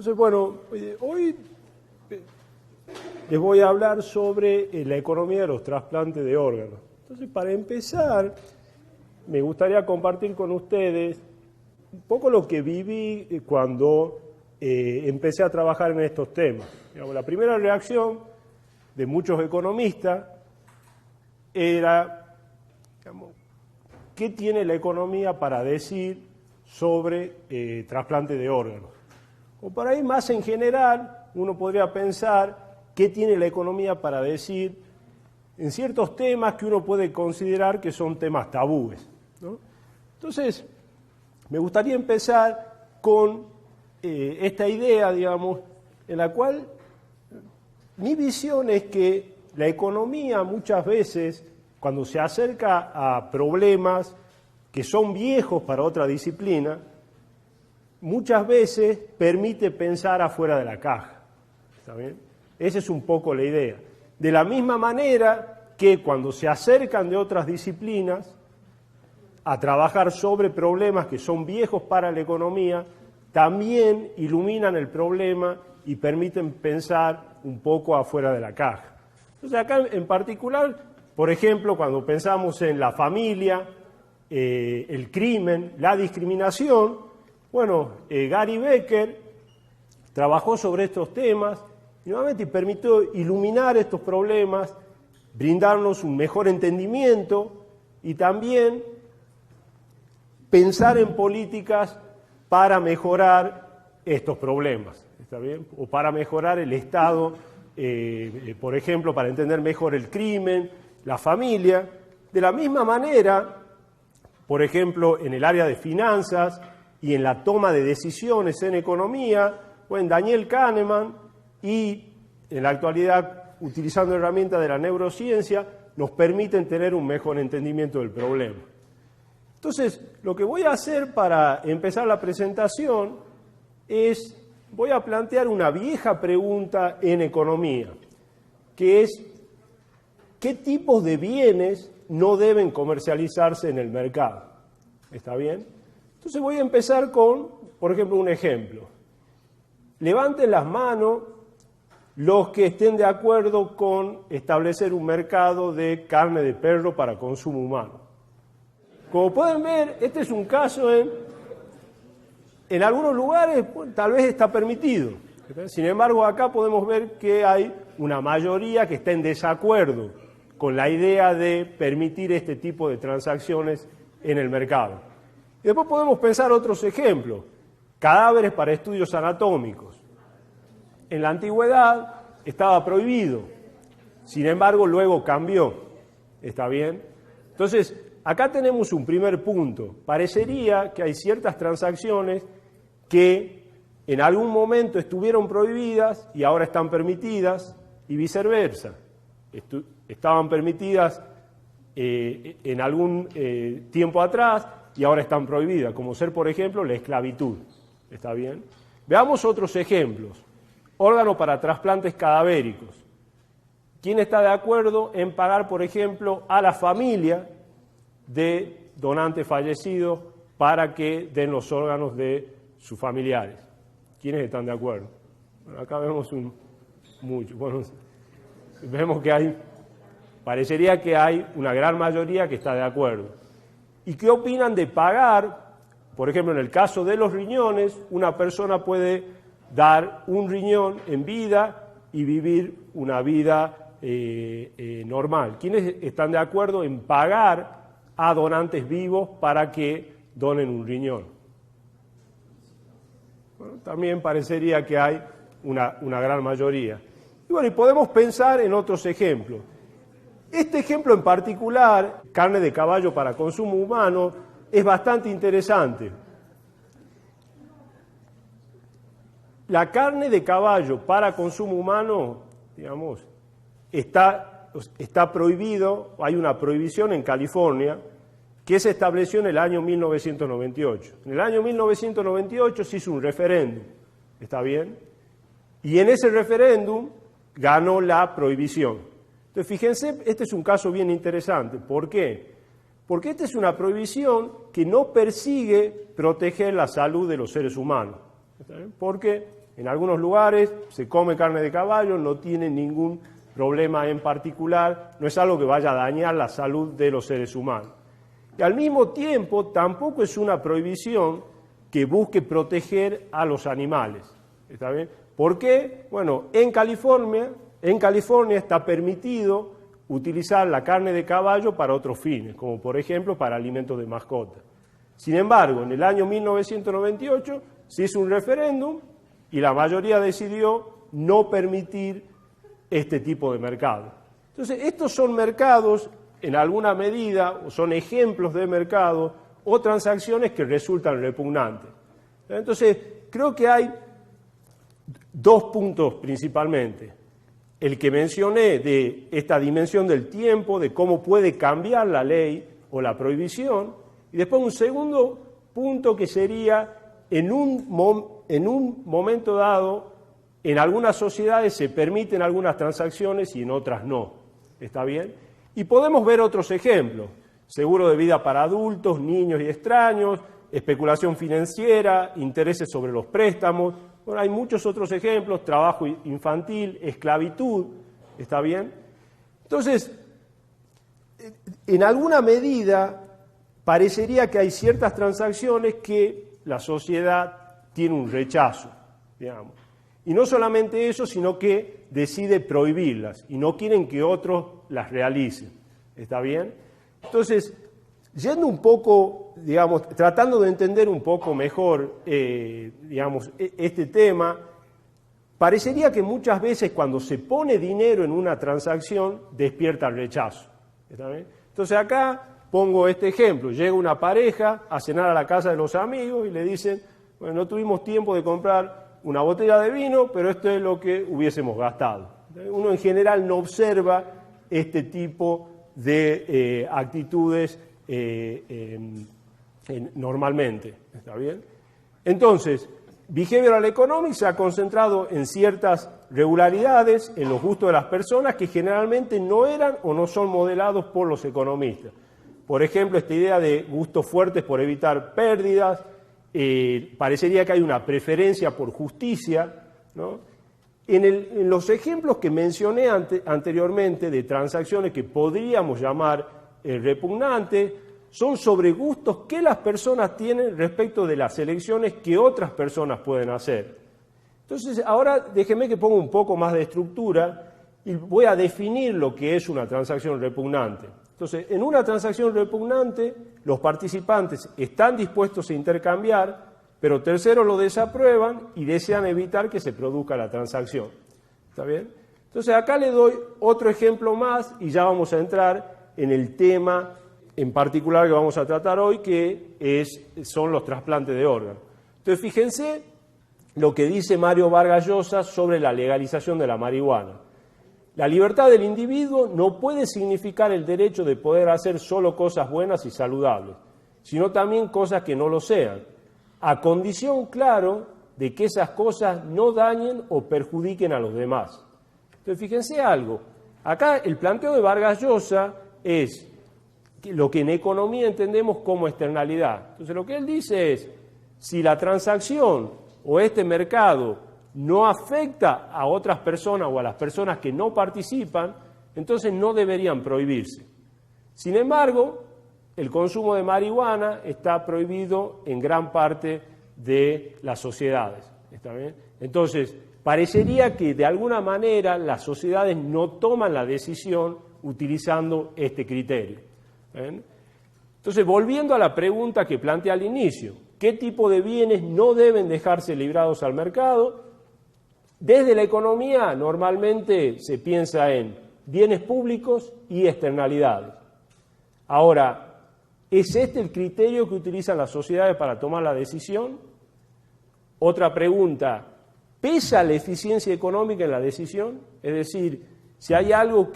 Entonces, bueno, hoy les voy a hablar sobre la economía de los trasplantes de órganos. Entonces, para empezar, me gustaría compartir con ustedes un poco lo que viví cuando empecé a trabajar en estos temas. Digamos, la primera reacción de muchos economistas era, digamos, ¿qué tiene la economía para decir sobre trasplante de órganos? O por ahí más en general, uno podría pensar qué tiene la economía para decir en ciertos temas que uno puede considerar que son temas tabúes, ¿no? Entonces, me gustaría empezar con esta idea, digamos, en la cual mi visión es que la economía muchas veces, cuando se acerca a problemas que son viejos para otra disciplina, muchas veces permite pensar afuera de la caja. ¿Está bien? Esa es un poco la idea. De la misma manera que cuando se acercan de otras disciplinas a trabajar sobre problemas que son viejos para la economía, también iluminan el problema y permiten pensar un poco afuera de la caja. Entonces acá en particular, por ejemplo, cuando pensamos en la familia, el crimen, la discriminación, bueno, Gary Becker trabajó sobre estos temas y nuevamente permitió iluminar estos problemas, brindarnos un mejor entendimiento y también pensar en políticas para mejorar estos problemas, ¿está bien? O para mejorar el Estado, por ejemplo, para entender mejor el crimen, la familia. De la misma manera, por ejemplo, en el área de finanzas y en la toma de decisiones en economía, bueno, Daniel Kahneman y en la actualidad, utilizando herramientas de la neurociencia, nos permiten tener un mejor entendimiento del problema. Entonces, lo que voy a hacer para empezar la presentación es, voy a plantear una vieja pregunta en economía, que es, ¿qué tipos de bienes no deben comercializarse en el mercado? ¿Está bien? Entonces voy a empezar con, por ejemplo, un ejemplo. Levanten las manos los que estén de acuerdo con establecer un mercado de carne de perro para consumo humano. Como pueden ver, este es un caso en algunos lugares, pues, tal vez está permitido. Sin embargo, acá podemos ver que hay una mayoría que está en desacuerdo con la idea de permitir este tipo de transacciones en el mercado. Y después podemos pensar otros ejemplos. Cadáveres para estudios anatómicos. En la antigüedad estaba prohibido, sin embargo luego cambió. ¿Está bien? Entonces, acá tenemos un primer punto. Parecería que hay ciertas transacciones que en algún momento estuvieron prohibidas y ahora están permitidas y viceversa. Estaban permitidas en algún tiempo atrás y ahora están prohibidas, como ser, por ejemplo, la esclavitud. ¿Está bien? Veamos otros ejemplos. Órgano para trasplantes cadavéricos. ¿Quién está de acuerdo en pagar, por ejemplo, a la familia de donantes fallecidos para que den los órganos de sus familiares? ¿Quiénes están de acuerdo? Bueno, acá vemos mucho. Bueno, vemos que parecería que hay una gran mayoría que está de acuerdo. ¿Y qué opinan de pagar? Por ejemplo, en el caso de los riñones, una persona puede dar un riñón en vida y vivir una vida normal. ¿Quiénes están de acuerdo en pagar a donantes vivos para que donen un riñón? Bueno, también parecería que hay una gran mayoría. Y bueno, y podemos pensar en otros ejemplos. Este ejemplo en particular, carne de caballo para consumo humano, es bastante interesante. La carne de caballo para consumo humano, digamos, está prohibido, hay una prohibición en California que se estableció en el año 1998. En el año 1998 se hizo un referéndum, ¿está bien? Y en ese referéndum ganó la prohibición. Entonces, fíjense, este es un caso bien interesante. ¿Por qué? Porque esta es una prohibición que no persigue proteger la salud de los seres humanos. ¿Está bien? Porque En algunos lugares se come carne de caballo, no tiene ningún problema en particular, no es algo que vaya a dañar la salud de los seres humanos. Y al mismo tiempo tampoco es una prohibición que busque proteger a los animales. ¿Está bien? ¿Por qué? Bueno, en California está permitido utilizar la carne de caballo para otros fines, como por ejemplo para alimentos de mascota. Sin embargo, en el año 1998 se hizo un referéndum y la mayoría decidió no permitir este tipo de mercado. Entonces, estos son mercados, en alguna medida, son ejemplos de mercado o transacciones que resultan repugnantes. Entonces, creo que hay dos puntos principalmente. El que mencioné de esta dimensión del tiempo, de cómo puede cambiar la ley o la prohibición, y después un segundo punto que sería en un momento dado, en algunas sociedades se permiten algunas transacciones y en otras no. ¿Está bien? Y podemos ver otros ejemplos. Seguro de vida para adultos, niños y extraños, especulación financiera, intereses sobre los préstamos. Bueno, hay muchos otros ejemplos, trabajo infantil, esclavitud. ¿Está bien? Entonces, en alguna medida parecería que hay ciertas transacciones que la sociedad tiene un rechazo, digamos. Y no solamente eso, sino que decide prohibirlas y no quieren que otros las realicen. ¿Está bien? Entonces, yendo un poco, digamos, tratando de entender un poco mejor, digamos, este tema, parecería que muchas veces cuando se pone dinero en una transacción, despierta el rechazo. ¿Está bien? Entonces acá pongo este ejemplo. Llega una pareja a cenar a la casa de los amigos y le dicen, bueno, no tuvimos tiempo de comprar una botella de vino, pero esto es lo que hubiésemos gastado. Uno en general no observa este tipo de actitudes normalmente. ¿Está bien? Entonces, Behavioral Economics se ha concentrado en ciertas regularidades en los gustos de las personas que generalmente no eran o no son modelados por los economistas. Por ejemplo, esta idea de gustos fuertes por evitar pérdidas, parecería que hay una preferencia por justicia, ¿no? En los ejemplos que mencioné anteriormente de transacciones que podríamos llamar repugnantes, son sobre gustos que las personas tienen respecto de las elecciones que otras personas pueden hacer. Entonces, ahora déjeme que ponga un poco más de estructura y voy a definir lo que es una transacción repugnante. Entonces, en una transacción repugnante, los participantes están dispuestos a intercambiar, pero terceros lo desaprueban y desean evitar que se produzca la transacción. ¿Está bien? Entonces, acá le doy otro ejemplo más y ya vamos a entrar en el tema en particular que vamos a tratar hoy, que son los trasplantes de órganos. Entonces, fíjense lo que dice Mario Vargas Llosa sobre la legalización de la marihuana. La libertad del individuo no puede significar el derecho de poder hacer solo cosas buenas y saludables, sino también cosas que no lo sean, a condición, claro, de que esas cosas no dañen o perjudiquen a los demás. Entonces, fíjense algo, acá el planteo de Vargas Llosa es lo que en economía entendemos como externalidad. Entonces, lo que él dice es, si la transacción o este mercado no afecta a otras personas o a las personas que no participan, entonces no deberían prohibirse. Sin embargo, el consumo de marihuana está prohibido en gran parte de las sociedades. ¿Está bien? Entonces, parecería que de alguna manera las sociedades no toman la decisión utilizando este criterio. ¿Ven? Entonces, volviendo a la pregunta que planteé al inicio, ¿qué tipo de bienes no deben dejarse librados al mercado? Desde la economía normalmente se piensa en bienes públicos y externalidades. Ahora, ¿es este el criterio que utilizan las sociedades para tomar la decisión? Otra pregunta, ¿pesa la eficiencia económica en la decisión? Es decir, si hay algo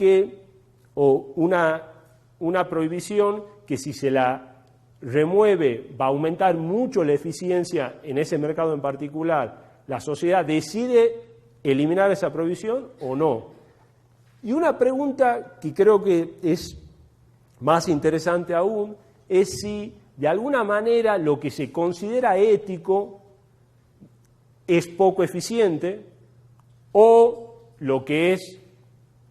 o una prohibición que si se la remueve va a aumentar mucho la eficiencia en ese mercado en particular, ¿la sociedad decide eliminar esa prohibición o no? Y una pregunta que creo que es más interesante aún es si de alguna manera lo que se considera ético es poco eficiente, o lo que es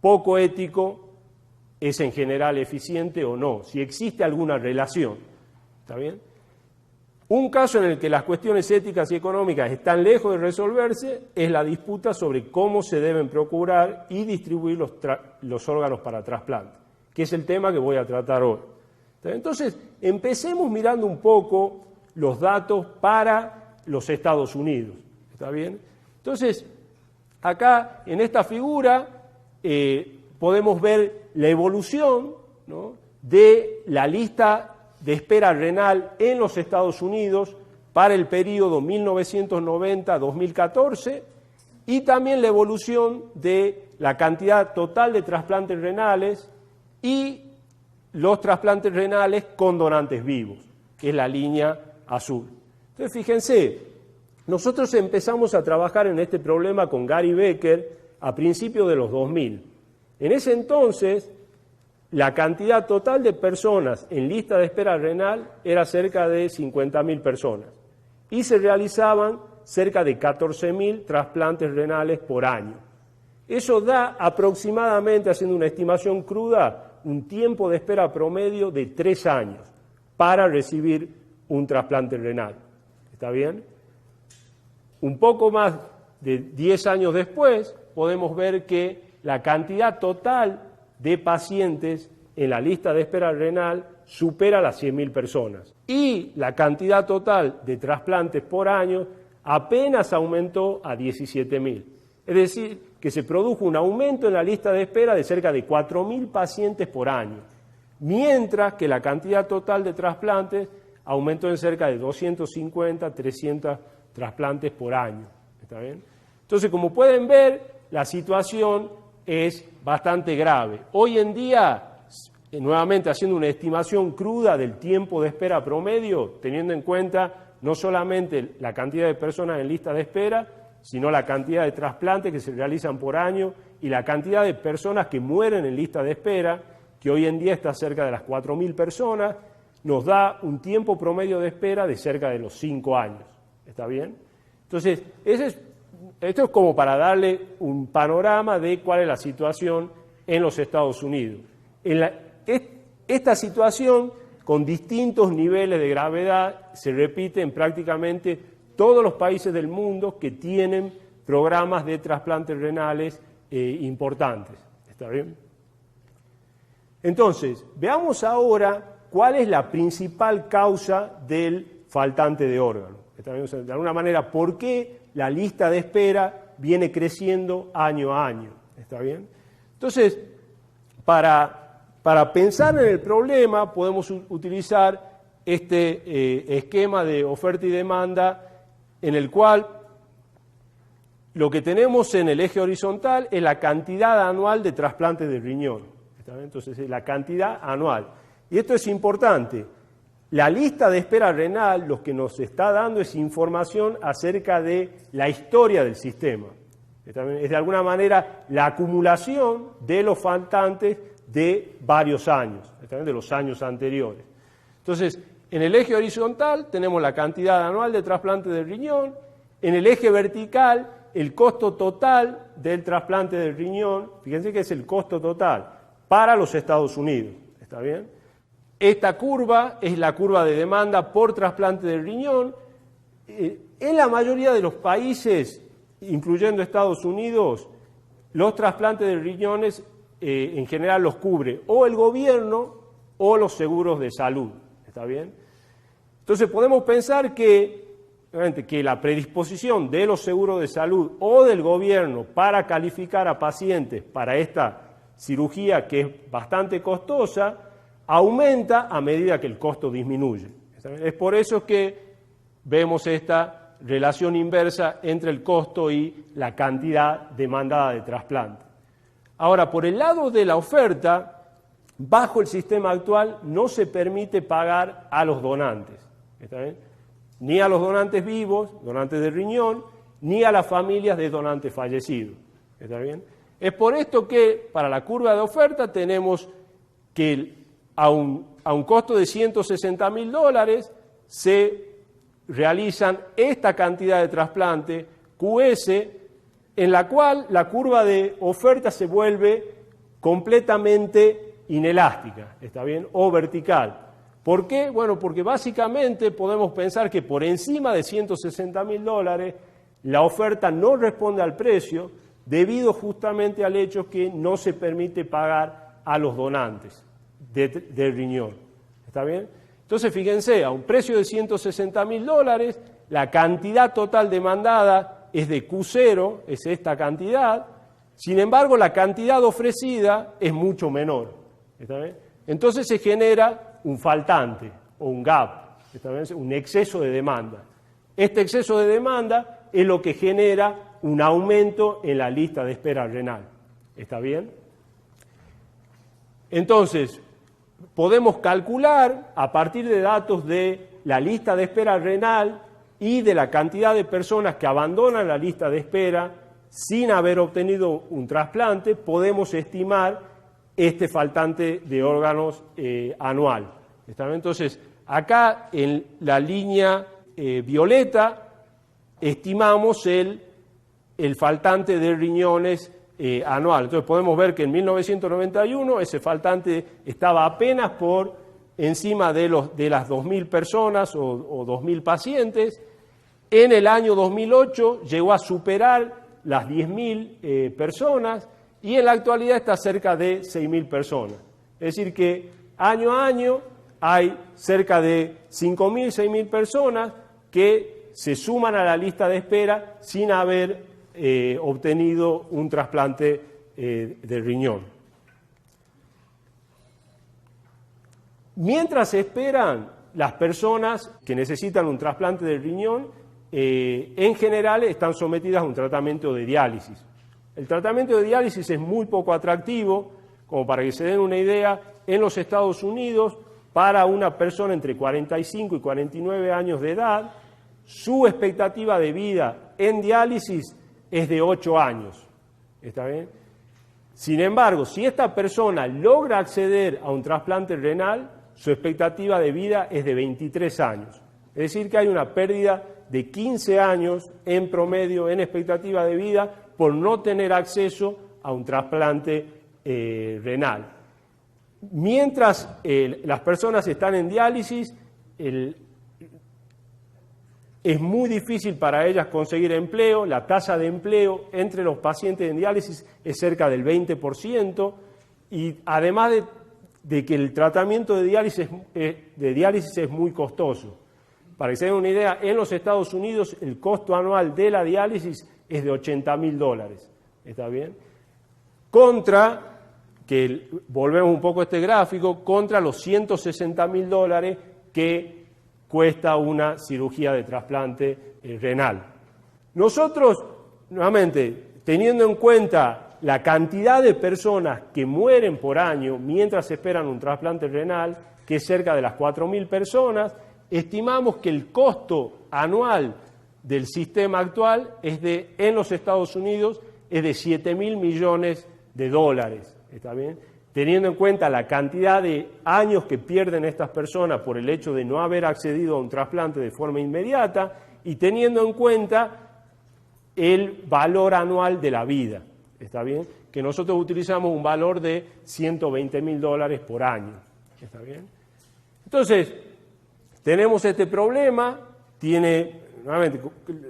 poco ético es en general eficiente o no, si existe alguna relación. ¿Está bien? Un caso en el que las cuestiones éticas y económicas están lejos de resolverse es la disputa sobre cómo se deben procurar y distribuir los órganos para trasplante, que es el tema que voy a tratar hoy. Entonces, empecemos mirando un poco los datos para los Estados Unidos. ¿Está bien? Entonces, acá en esta figura podemos ver la evolución, ¿no?, de la lista de espera renal en los Estados Unidos para el periodo 1990-2014 y también la evolución de la cantidad total de trasplantes renales y los trasplantes renales con donantes vivos, que es la línea azul. Entonces, fíjense, nosotros empezamos a trabajar en este problema con Gary Becker a principios de los 2000. En ese entonces, la cantidad total de personas en lista de espera renal era cerca de 50.000 personas y se realizaban cerca de 14.000 trasplantes renales por año. Eso da aproximadamente, haciendo una estimación cruda, un tiempo de espera promedio de 3 años para recibir un trasplante renal. ¿Está bien? Un poco más de 10 años después, podemos ver que la cantidad total de pacientes en la lista de espera renal supera las 100.000 personas. Y la cantidad total de trasplantes por año apenas aumentó a 17.000. Es decir, que se produjo un aumento en la lista de espera de cerca de 4.000 pacientes por año, mientras que la cantidad total de trasplantes aumentó en cerca de 250, 300 trasplantes por año. ¿Está bien? Entonces, como pueden ver, la situación es bastante grave. Hoy en día, nuevamente haciendo una estimación cruda del tiempo de espera promedio, teniendo en cuenta no solamente la cantidad de personas en lista de espera, sino la cantidad de trasplantes que se realizan por año y la cantidad de personas que mueren en lista de espera, que hoy en día está cerca de las 4.000 personas, nos da un tiempo promedio de espera de cerca de los 5 años. ¿Está bien? Entonces, esto es como para darle un panorama de cuál es la situación en los Estados Unidos. Esta situación, con distintos niveles de gravedad, se repite en prácticamente todos los países del mundo que tienen programas de trasplantes renales importantes. ¿Está bien? Entonces, veamos ahora cuál es la principal causa del faltante de órgano. ¿Está bien? O sea, de alguna manera, ¿por qué la lista de espera viene creciendo año a año? ¿Está bien? Entonces, para pensar en el problema, podemos utilizar este esquema de oferta y demanda, en el cual lo que tenemos en el eje horizontal es la cantidad anual de trasplantes de riñón. ¿Está bien? Entonces, es la cantidad anual. Y esto es importante. La lista de espera renal lo que nos está dando es información acerca de la historia del sistema. Es de alguna manera la acumulación de los faltantes de varios años, de los años anteriores. Entonces, en el eje horizontal tenemos la cantidad anual de trasplantes de riñón, en el eje vertical el costo total del trasplante del riñón, fíjense que es el costo total para los Estados Unidos, ¿está bien? Esta curva es la curva de demanda por trasplante de riñón. En la mayoría de los países, incluyendo Estados Unidos, los trasplantes de riñones en general los cubre o el gobierno o los seguros de salud. ¿Está bien? Entonces podemos pensar que la predisposición de los seguros de salud o del gobierno para calificar a pacientes para esta cirugía, que es bastante costosa, aumenta a medida que el costo disminuye. Es por eso que vemos esta relación inversa entre el costo y la cantidad demandada de trasplante. Ahora, por el lado de la oferta, bajo el sistema actual no se permite pagar a los donantes, ¿está bien? Ni a los donantes vivos, donantes de riñón, ni a las familias de donantes fallecidos. ¿Está bien? Es por esto que para la curva de oferta tenemos que a un costo de $160.000 se realizan esta cantidad de trasplantes QS, en la cual la curva de oferta se vuelve completamente inelástica, ¿está bien? O vertical. ¿Por qué? Bueno, porque básicamente podemos pensar que por encima de $160.000 la oferta no responde al precio debido justamente al hecho que no se permite pagar a los donantes de riñón. ¿Está bien? Entonces, fíjense, a un precio de $160.000, la cantidad total demandada es de Q0, es esta cantidad. Sin embargo, la cantidad ofrecida es mucho menor. ¿Está bien? Entonces se genera un faltante o un gap, ¿está bien? Un exceso de demanda. Este exceso de demanda es lo que genera un aumento en la lista de espera renal. ¿Está bien? Entonces, podemos calcular a partir de datos de la lista de espera renal y de la cantidad de personas que abandonan la lista de espera sin haber obtenido un trasplante, podemos estimar este faltante de órganos anual. ¿Está bien? Entonces, acá en la línea violeta estimamos el faltante de riñones anual. Entonces podemos ver que en 1991 ese faltante estaba apenas por encima de las 2.000 personas o 2.000 pacientes. En el año 2008 llegó a superar las 10.000 personas y en la actualidad está cerca de 6.000 personas. Es decir que año a año hay cerca de 5.000, 6.000 personas que se suman a la lista de espera sin haber obtenido un trasplante de riñón. Mientras esperan, las personas que necesitan un trasplante de riñón, en general están sometidas a un tratamiento de diálisis. El tratamiento de diálisis es muy poco atractivo, como para que se den una idea, en los Estados Unidos, para una persona entre 45 y 49 años de edad, su expectativa de vida en diálisis es de 8 años. ¿Está bien? Sin embargo, si esta persona logra acceder a un trasplante renal, su expectativa de vida es de 23 años. Es decir, que hay una pérdida de 15 años en promedio en expectativa de vida por no tener acceso a un trasplante renal. Mientras las personas están en diálisis, es muy difícil para ellas conseguir empleo. La tasa de empleo entre los pacientes en diálisis es cerca del 20%, y además de que el tratamiento de diálisis es muy costoso. Para que se den una idea, en los Estados Unidos el costo anual de la diálisis es de $80.000. ¿Está bien? Contra, que volvemos un poco a este gráfico, contra los $160.000 que cuesta una cirugía de trasplante renal. Nosotros, nuevamente, teniendo en cuenta la cantidad de personas que mueren por año mientras esperan un trasplante renal, que es cerca de las 4.000 personas, estimamos que el costo anual del sistema actual en los Estados Unidos es de $7.000 millones. ¿Está bien? Teniendo en cuenta la cantidad de años que pierden estas personas por el hecho de no haber accedido a un trasplante de forma inmediata y teniendo en cuenta el valor anual de la vida. ¿Está bien? Que nosotros utilizamos un valor de $120.000 por año. ¿Está bien? Entonces, tenemos este problema, nuevamente,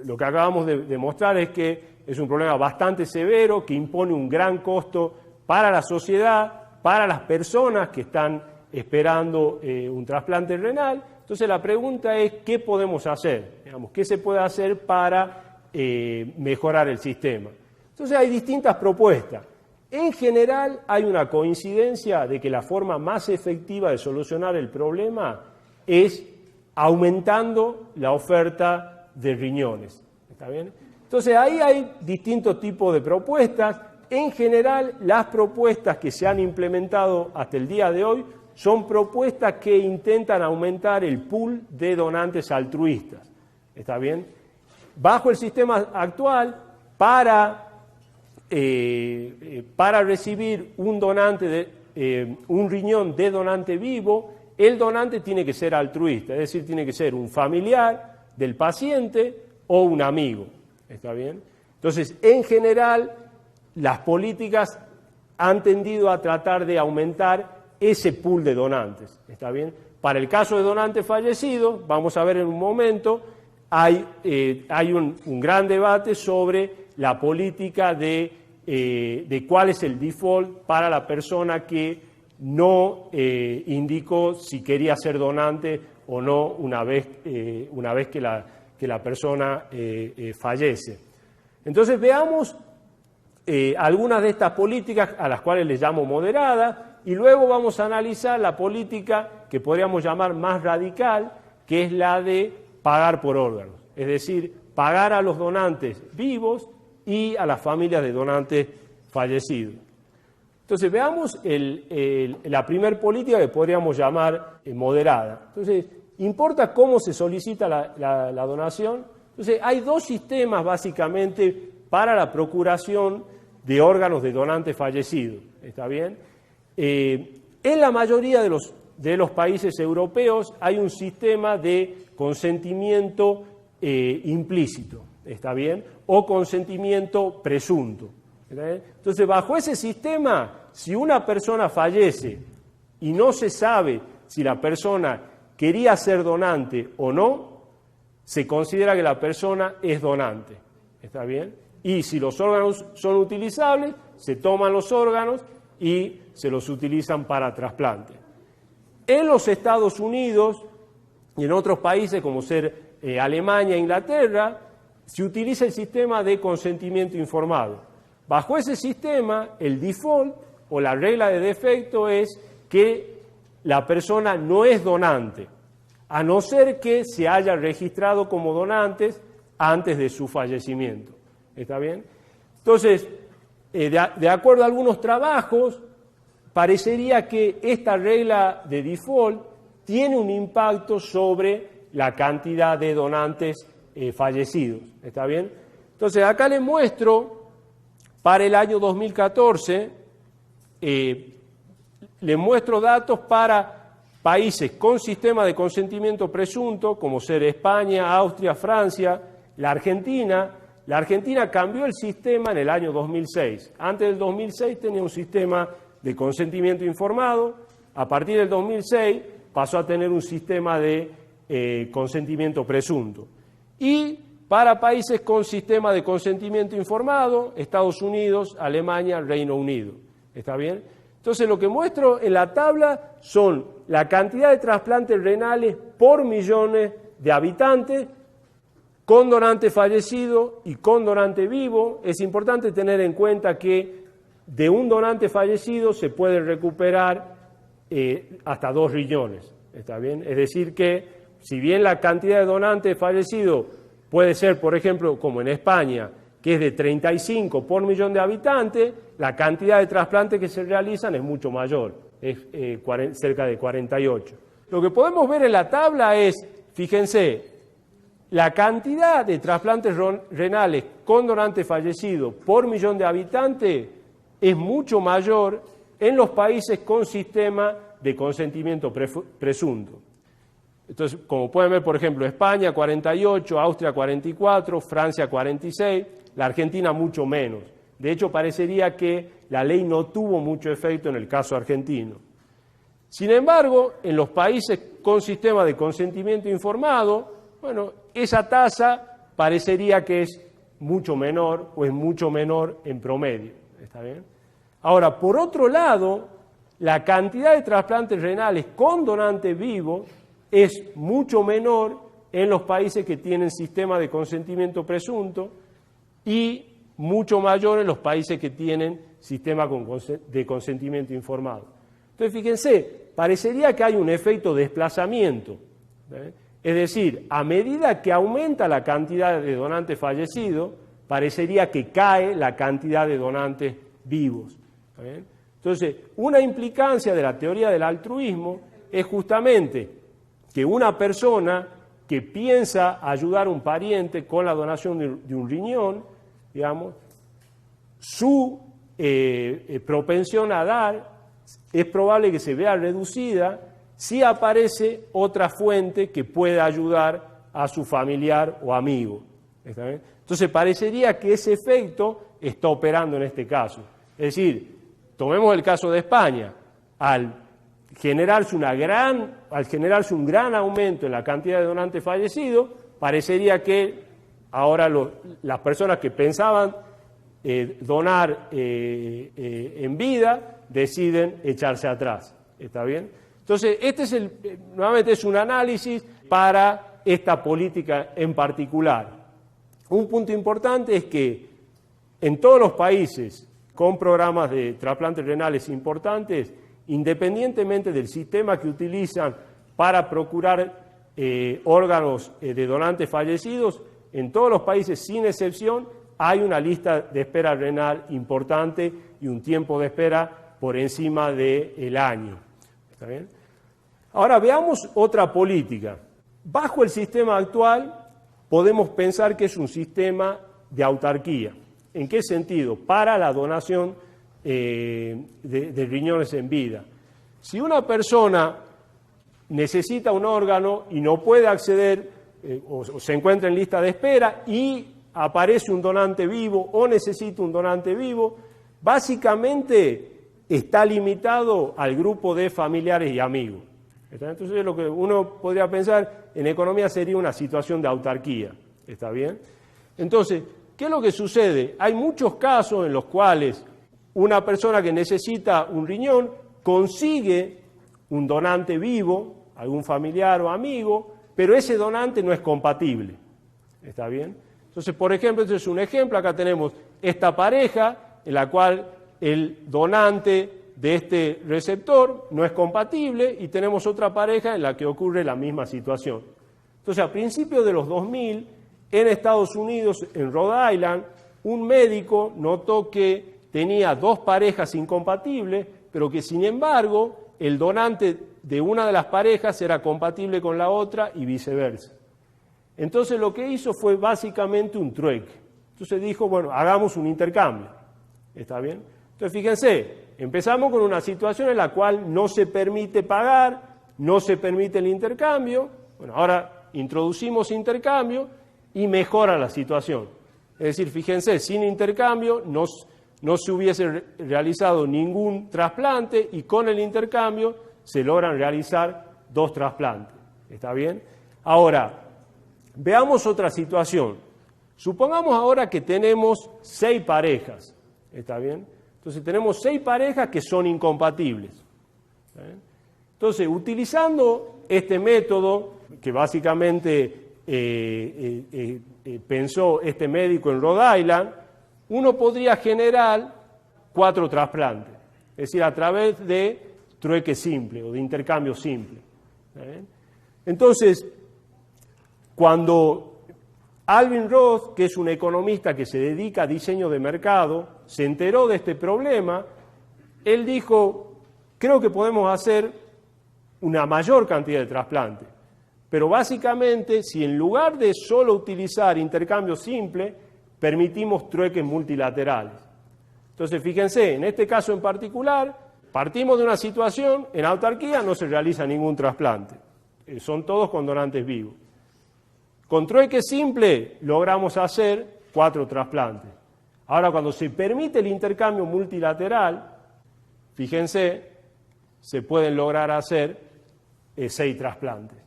lo que acabamos de demostrar es que es un problema bastante severo, que impone un gran costo para la sociedad, para las personas que están esperando un trasplante renal. Entonces la pregunta es, ¿qué podemos hacer? ¿Qué se puede hacer para mejorar el sistema? Entonces hay distintas propuestas. En general hay una coincidencia de que la forma más efectiva de solucionar el problema es aumentando la oferta de riñones. ¿Está bien? Entonces ahí hay distintos tipos de propuestas. En general, las propuestas que se han implementado hasta el día de hoy son propuestas que intentan aumentar el pool de donantes altruistas. ¿Está bien? Bajo el sistema actual, para recibir un riñón de donante vivo, el donante tiene que ser altruista, es decir, tiene que ser un familiar del paciente o un amigo. ¿está bien? Entonces, en general, las políticas han tendido a tratar de aumentar ese pool de donantes, ¿está bien? Para el caso de donantes fallecidos, vamos a ver en un momento, hay un gran debate sobre la política de cuál es el default para la persona que no indicó si quería ser donante o no una vez que la persona fallece. Entonces veamos algunas de estas políticas a las cuales les llamo moderadas y luego vamos a analizar la política que podríamos llamar más radical, que es la de pagar por órganos, es decir, pagar a los donantes vivos y a las familias de donantes fallecidos. Entonces veamos la primera política que podríamos llamar moderada. Entonces, ¿importa cómo se solicita la donación? Entonces, hay dos sistemas básicamente para la procuración de órganos de donantes fallecidos. ¿Está bien? En la mayoría de los países europeos hay un sistema de consentimiento implícito, ¿está bien? O consentimiento presunto. ¿Está bien? Entonces, bajo ese sistema, si una persona fallece y no se sabe si la persona quería ser donante o no, se considera que la persona es donante. ¿Está bien? Y si los órganos son utilizables, se toman los órganos y se los utilizan para trasplante. En los Estados Unidos y en otros países como ser Alemania e Inglaterra, se utiliza el sistema de consentimiento informado. Bajo ese sistema, el default o la regla de defecto es que la persona no es donante, a no ser que se haya registrado como donantes antes de su fallecimiento. ¿Está bien? Entonces, de acuerdo a algunos trabajos, parecería que esta regla de default tiene un impacto sobre la cantidad de donantes fallecidos. ¿Está bien? Entonces, acá les muestro, para el año 2014, les muestro datos para países con sistema de consentimiento presunto, como ser España, Austria, Francia, la Argentina. La Argentina cambió el sistema en el año 2006. Antes del 2006 tenía un sistema de consentimiento informado. A partir del 2006 pasó a tener un sistema de consentimiento presunto. Y para países con sistema de consentimiento informado, Estados Unidos, Alemania, Reino Unido. ¿Está bien? Entonces, lo que muestro en la tabla son la cantidad de trasplantes renales por millones de habitantes, con donante fallecido y con donante vivo. Es importante tener en cuenta que de un donante fallecido se puede recuperar hasta 2 riñones. ¿Está bien? Es decir que, si bien la cantidad de donantes fallecidos puede ser, por ejemplo, como en España, que es de 35 por millón de habitantes, la cantidad de trasplantes que se realizan es mucho mayor, es cerca de 48. Lo que podemos ver en la tabla es, fíjense, la cantidad de trasplantes renales con donante fallecido por millón de habitantes es mucho mayor en los países con sistema de consentimiento presunto. Entonces, como pueden ver, por ejemplo, España 48, Austria 44, Francia 46, la Argentina mucho menos. De hecho, parecería que la ley no tuvo mucho efecto en el caso argentino. Sin embargo, en los países con sistema de consentimiento informado, bueno, esa tasa parecería que es mucho menor o es mucho menor en promedio. ¿Está bien? Ahora, por otro lado, la cantidad de trasplantes renales con donante vivo es mucho menor en los países que tienen sistema de consentimiento presunto y mucho mayor en los países que tienen sistema de consentimiento informado. Entonces, fíjense, parecería que hay un efecto de desplazamiento. Es decir, a medida que aumenta la cantidad de donantes fallecidos, parecería que cae la cantidad de donantes vivos. ¿Está bien? Entonces, una implicancia de la teoría del altruismo es justamente que una persona que piensa ayudar a un pariente con la donación de un riñón, digamos, su propensión a dar es probable que se vea reducida si aparece otra fuente que pueda ayudar a su familiar o amigo. ¿Está bien? Entonces parecería que ese efecto está operando en este caso. Es decir, tomemos el caso de España. Al generarse un gran aumento en la cantidad de donantes fallecidos, parecería que ahora las personas que pensaban donar en vida deciden echarse atrás. ¿Está bien? Entonces, nuevamente es un análisis para esta política en particular. Un punto importante es que en todos los países con programas de trasplantes renales importantes, independientemente del sistema que utilizan para procurar órganos de donantes fallecidos, en todos los países, sin excepción, hay una lista de espera renal importante y un tiempo de espera por encima del año. ¿Está bien? Ahora veamos otra política. Bajo el sistema actual podemos pensar que es un sistema de autarquía. ¿En qué sentido? Para la donación de riñones en vida. Si una persona necesita un órgano y no puede acceder o se encuentra en lista de espera y aparece un donante vivo o necesita un donante vivo, básicamente está limitado al grupo de familiares y amigos. Entonces lo que uno podría pensar en economía sería una situación de autarquía. ¿Está bien? Entonces, ¿qué es lo que sucede? Hay muchos casos en los cuales una persona que necesita un riñón consigue un donante vivo, algún familiar o amigo, pero ese donante no es compatible. ¿Está bien? Entonces, por ejemplo, este es un ejemplo, acá tenemos esta pareja en la cual el donante de este receptor no es compatible y tenemos otra pareja en la que ocurre la misma situación. Entonces, a principios de los 2000, en Estados Unidos, en Rhode Island, un médico notó que tenía dos parejas incompatibles, pero que sin embargo el donante de una de las parejas era compatible con la otra y viceversa. Entonces lo que hizo fue básicamente un trueque. Entonces dijo, bueno, hagamos un intercambio. ¿Está bien? Entonces fíjense, empezamos con una situación en la cual no se permite pagar, no se permite el intercambio. Bueno, ahora introducimos intercambio y mejora la situación. Es decir, fíjense, sin intercambio no se hubiese realizado ningún trasplante y con el intercambio se logran realizar 2 trasplantes. ¿Está bien? Ahora, veamos otra situación. Supongamos ahora que tenemos 6 parejas. ¿Está bien? Entonces tenemos 6 parejas que son incompatibles. ¿Está bien? Entonces, utilizando este método que básicamente pensó este médico en Rhode Island, uno podría generar 4 trasplantes, es decir, a través de trueque simple o de intercambio simple. Entonces, cuando Alvin Roth, que es un economista que se dedica a diseño de mercado, se enteró de este problema, él dijo, creo que podemos hacer una mayor cantidad de trasplantes. Pero básicamente, si en lugar de solo utilizar intercambio simple, permitimos trueques multilaterales. Entonces, fíjense, en este caso en particular, partimos de una situación, en autarquía no se realiza ningún trasplante. Son todos con donantes vivos. Con trueque simple logramos hacer 4 trasplantes. Ahora, cuando se permite el intercambio multilateral, fíjense, se pueden lograr hacer 6 trasplantes.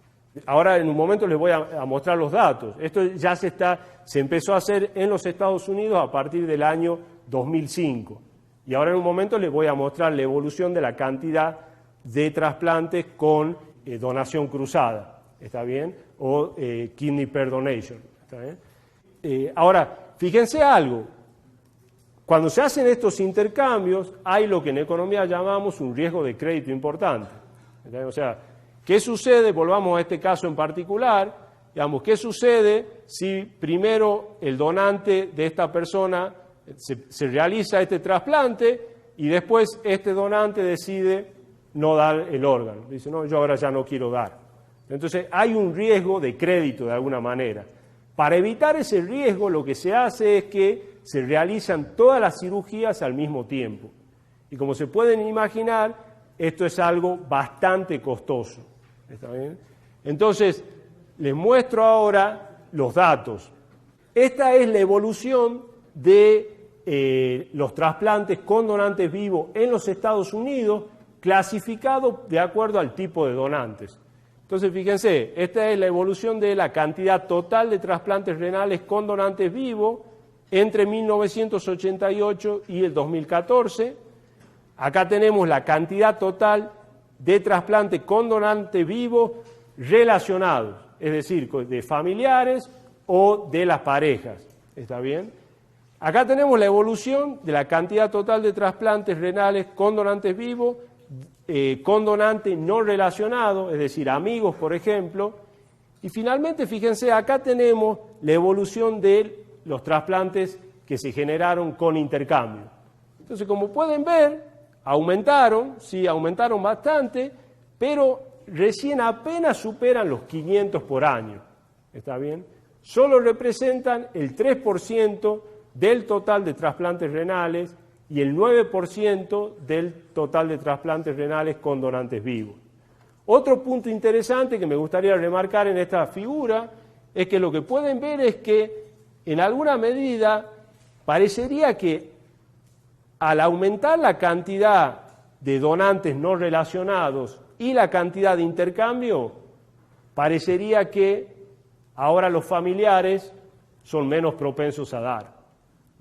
Ahora en un momento les voy a mostrar los datos. Esto ya se empezó a hacer en los Estados Unidos a partir del año 2005. Y ahora en un momento les voy a mostrar la evolución de la cantidad de trasplantes con donación cruzada, ¿está bien? O kidney pair donation, ¿está bien? Ahora, fíjense algo. Cuando se hacen estos intercambios, hay lo que en economía llamamos un riesgo de crédito importante. ¿Está? O sea, ¿qué sucede? Volvamos a este caso en particular. Digamos, ¿qué sucede si primero el donante de esta persona se realiza este trasplante y después este donante decide no dar el órgano? Dice, no, yo ahora ya no quiero dar. Entonces, hay un riesgo de crédito de alguna manera. Para evitar ese riesgo, lo que se hace es que se realizan todas las cirugías al mismo tiempo. Y como se pueden imaginar, esto es algo bastante costoso. ¿Está bien? Entonces, les muestro ahora los datos. Esta es la evolución de los trasplantes con donantes vivos en los Estados Unidos, clasificado de acuerdo al tipo de donantes. Entonces, fíjense, esta es la evolución de la cantidad total de trasplantes renales con donantes vivos entre 1988 y el 2014. Acá tenemos la cantidad total de trasplantes con donantes vivos relacionados, es decir, de familiares o de las parejas. ¿Está bien? Acá tenemos la evolución de la cantidad total de trasplantes renales con donantes vivos, con donantes no relacionados, es decir, amigos, por ejemplo. Y finalmente, fíjense, acá tenemos la evolución de los trasplantes que se generaron con intercambio. Entonces, como pueden ver, aumentaron, sí, aumentaron bastante, pero recién apenas superan los 500 por año. ¿Está bien? Solo representan el 3% del total de trasplantes renales y el 9% del total de trasplantes renales con donantes vivos. Otro punto interesante que me gustaría remarcar en esta figura es que lo que pueden ver es que en alguna medida parecería que al aumentar la cantidad de donantes no relacionados y la cantidad de intercambio, parecería que ahora los familiares son menos propensos a dar.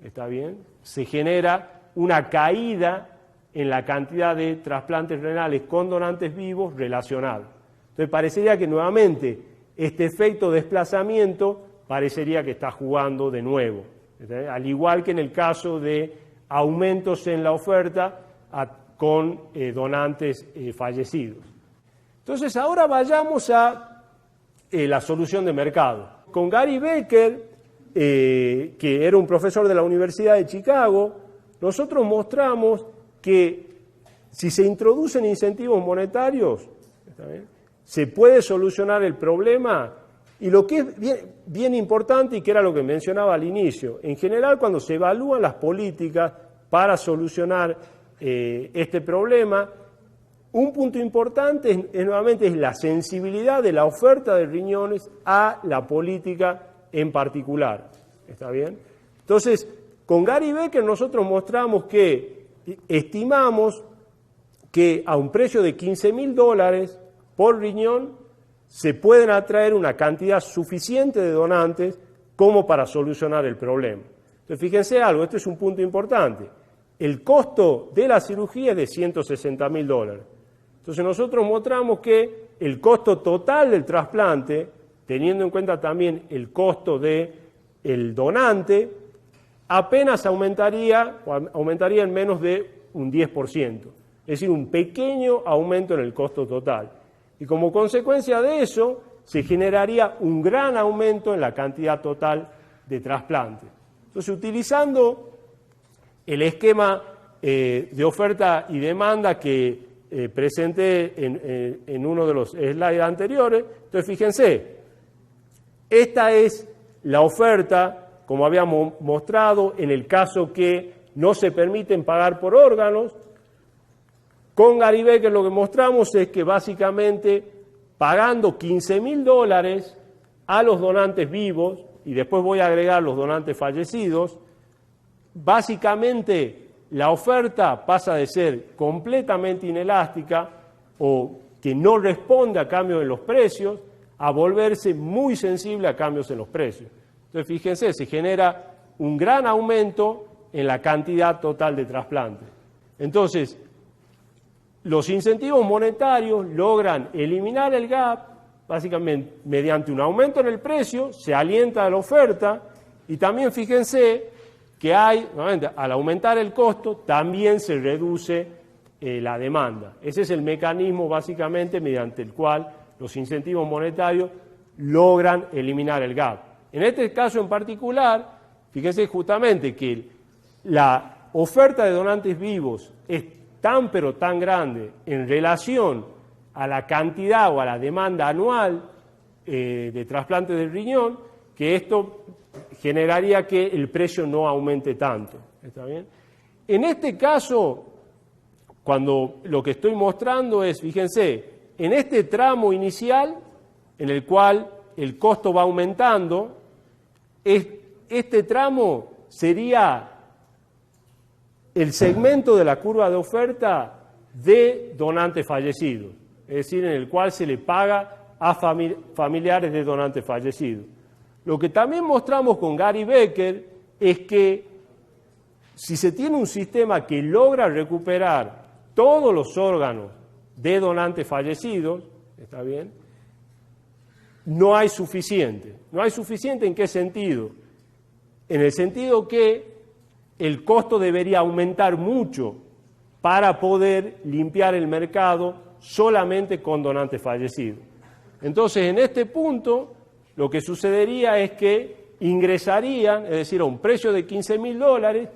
¿Está bien? Se genera una caída en la cantidad de trasplantes renales con donantes vivos relacionados. Entonces parecería que nuevamente este efecto de desplazamiento parecería que está jugando de nuevo. Al igual que en el caso de aumentos en la oferta con donantes fallecidos. Entonces ahora vayamos a la solución de mercado. Con Gary Becker, que era un profesor de la Universidad de Chicago, nosotros mostramos que si se introducen incentivos monetarios, ¿está bien?, se puede solucionar el problema. Y lo que es bien importante, y que era lo que mencionaba al inicio, en general cuando se evalúan las políticas para solucionar este problema, un punto importante nuevamente es la sensibilidad de la oferta de riñones a la política en particular. ¿Está bien? Entonces, con Gary Becker nosotros mostramos que estimamos que a un precio de $15.000 por riñón se pueden atraer una cantidad suficiente de donantes como para solucionar el problema. Entonces, fíjense algo, este es un punto importante. El costo de la cirugía es de $160.000. Entonces, nosotros mostramos que el costo total del trasplante, teniendo en cuenta también el costo del donante, apenas aumentaría en menos de un 10%. Es decir, un pequeño aumento en el costo total. Y como consecuencia de eso, se generaría un gran aumento en la cantidad total de trasplantes. Entonces, utilizando el esquema de oferta y demanda que presenté en uno de los slides anteriores, entonces fíjense, esta es la oferta, como habíamos mostrado, en el caso que no se permiten pagar por órganos. Con Gary Becker lo que mostramos es que básicamente pagando $15.000 a los donantes vivos, y después voy a agregar los donantes fallecidos, básicamente la oferta pasa de ser completamente inelástica o que no responde a cambios en los precios a volverse muy sensible a cambios en los precios. Entonces, fíjense, se genera un gran aumento en la cantidad total de trasplantes. Entonces, los incentivos monetarios logran eliminar el gap, básicamente mediante un aumento en el precio, se alienta la oferta y también fíjense que nuevamente, al aumentar el costo, también se reduce la demanda. Ese es el mecanismo básicamente mediante el cual los incentivos monetarios logran eliminar el gap. En este caso en particular, fíjense justamente que la oferta de donantes vivos es tan pero tan grande en relación a la cantidad o a la demanda anual de trasplantes de riñón, que esto generaría que el precio no aumente tanto. ¿Está bien? En este caso, cuando lo que estoy mostrando es, fíjense, en este tramo inicial, en el cual el costo va aumentando, es este tramo sería el segmento de la curva de oferta de donantes fallecidos, es decir, en el cual se le paga a familiares de donantes fallecidos. Lo que también mostramos con Gary Becker es que si se tiene un sistema que logra recuperar todos los órganos de donantes fallecidos, ¿está bien?, no hay suficiente. ¿No hay suficiente en qué sentido? En el sentido que el costo debería aumentar mucho para poder limpiar el mercado solamente con donantes fallecidos. Entonces, en este punto, lo que sucedería es que ingresarían, es decir, a un precio de $15.000,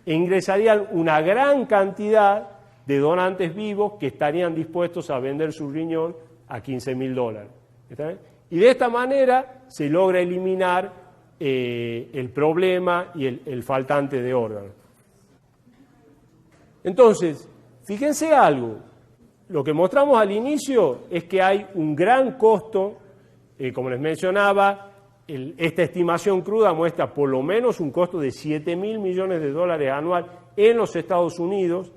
ingresarían una gran cantidad de donantes vivos que estarían dispuestos a vender su riñón a $15.000. ¿Está bien? Y de esta manera se logra eliminar el problema y el faltante de órganos. Entonces, fíjense algo, lo que mostramos al inicio es que hay un gran costo, como les mencionaba, esta estimación cruda muestra por lo menos un costo de $7.000 millones anual en los Estados Unidos,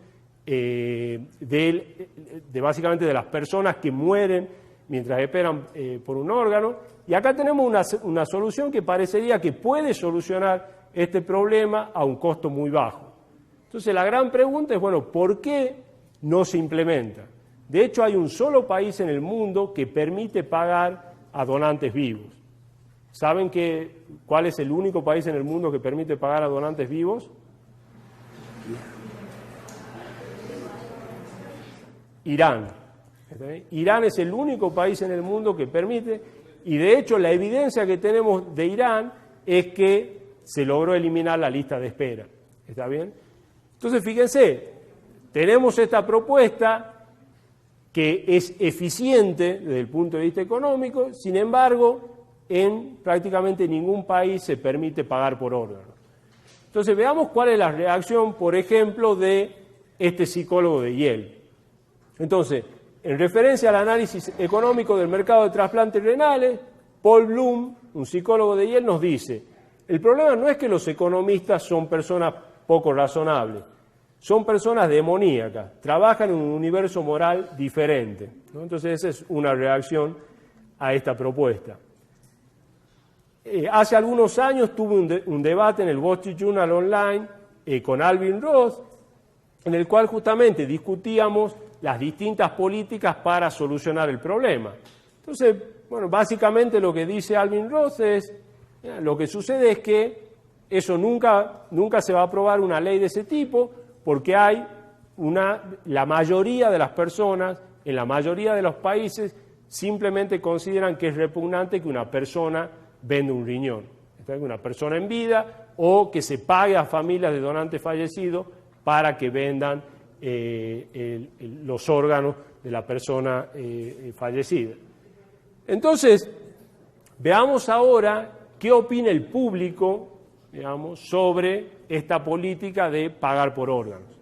básicamente de las personas que mueren mientras esperan por un órgano. Y acá tenemos una solución que parecería que puede solucionar este problema a un costo muy bajo. Entonces la gran pregunta es, bueno, ¿por qué no se implementa? De hecho, hay un solo país en el mundo que permite pagar a donantes vivos. ¿Saben cuál es el único país en el mundo que permite pagar a donantes vivos? Irán. Irán es el único país en el mundo que permite, y de hecho la evidencia que tenemos de Irán es que se logró eliminar la lista de espera. ¿Está bien? Entonces, fíjense, tenemos esta propuesta que es eficiente desde el punto de vista económico, sin embargo, en prácticamente ningún país se permite pagar por órganos. Entonces, veamos cuál es la reacción, por ejemplo, de este psicólogo de Yale. Entonces, en referencia al análisis económico del mercado de trasplantes renales, Paul Bloom, un psicólogo de Yale, nos dice: el problema no es que los economistas son personas poco razonables, son personas demoníacas, trabajan en un universo moral diferente, ¿no? Entonces, esa es una reacción a esta propuesta. Hace algunos años tuve un debate en el Wall Street Journal Online con Alvin Roth, en el cual justamente discutíamos las distintas políticas para solucionar el problema. Entonces, bueno, básicamente lo que dice Alvin Roth es, lo que sucede es que eso nunca se va a aprobar una ley de ese tipo, porque la mayoría de las personas, en la mayoría de los países, simplemente consideran que es repugnante que una persona venda un riñón, una persona en vida, o que se pague a familias de donantes fallecidos para que vendan los órganos de la persona fallecida. Entonces, veamos ahora qué opina el público, digamos, sobre esta política de pagar por órganos.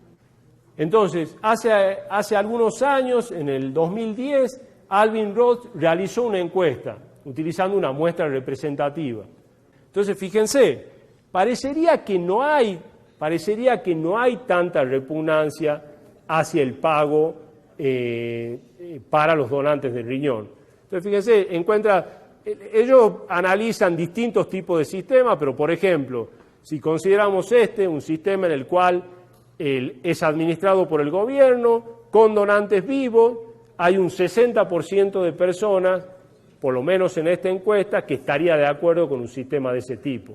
Entonces, hace algunos años, en el 2010, Alvin Roth realizó una encuesta utilizando una muestra representativa. Entonces, fíjense, parecería que no hay tanta repugnancia hacia el pago para los donantes de riñón. Entonces, fíjense, ellos analizan distintos tipos de sistemas, pero por ejemplo, si consideramos un sistema en el cual es administrado por el gobierno, con donantes vivos, hay un 60% de personas, por lo menos en esta encuesta, que estaría de acuerdo con un sistema de ese tipo.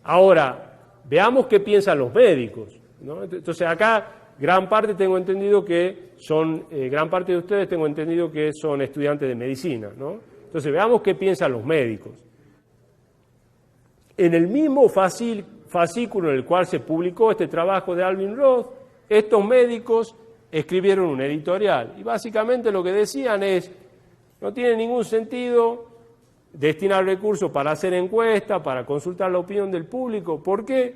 Ahora, veamos qué piensan los médicos, ¿no? Entonces acá gran parte de ustedes tengo entendido que son estudiantes de medicina, ¿no? Entonces veamos qué piensan los médicos. En el mismo fascículo en el cual se publicó este trabajo de Alvin Roth, estos médicos escribieron un editorial y básicamente lo que decían es: no tiene ningún sentido destinar recursos para hacer encuestas, para consultar la opinión del público. ¿Por qué?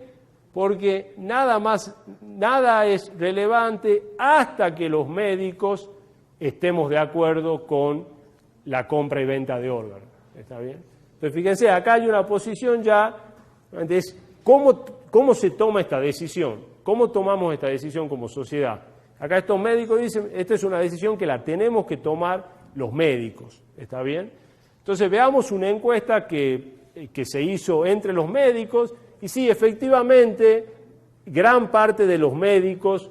Porque nada es relevante hasta que los médicos estemos de acuerdo con la compra y venta de órganos. ¿Está bien? Entonces, fíjense, acá hay una posición ya Entonces, ¿cómo se toma esta decisión? ¿Cómo tomamos esta decisión como sociedad? Acá estos médicos dicen, esta es una decisión que la tenemos que tomar los médicos, ¿está bien? Entonces veamos una encuesta que se hizo entre los médicos y sí, efectivamente, gran parte de los médicos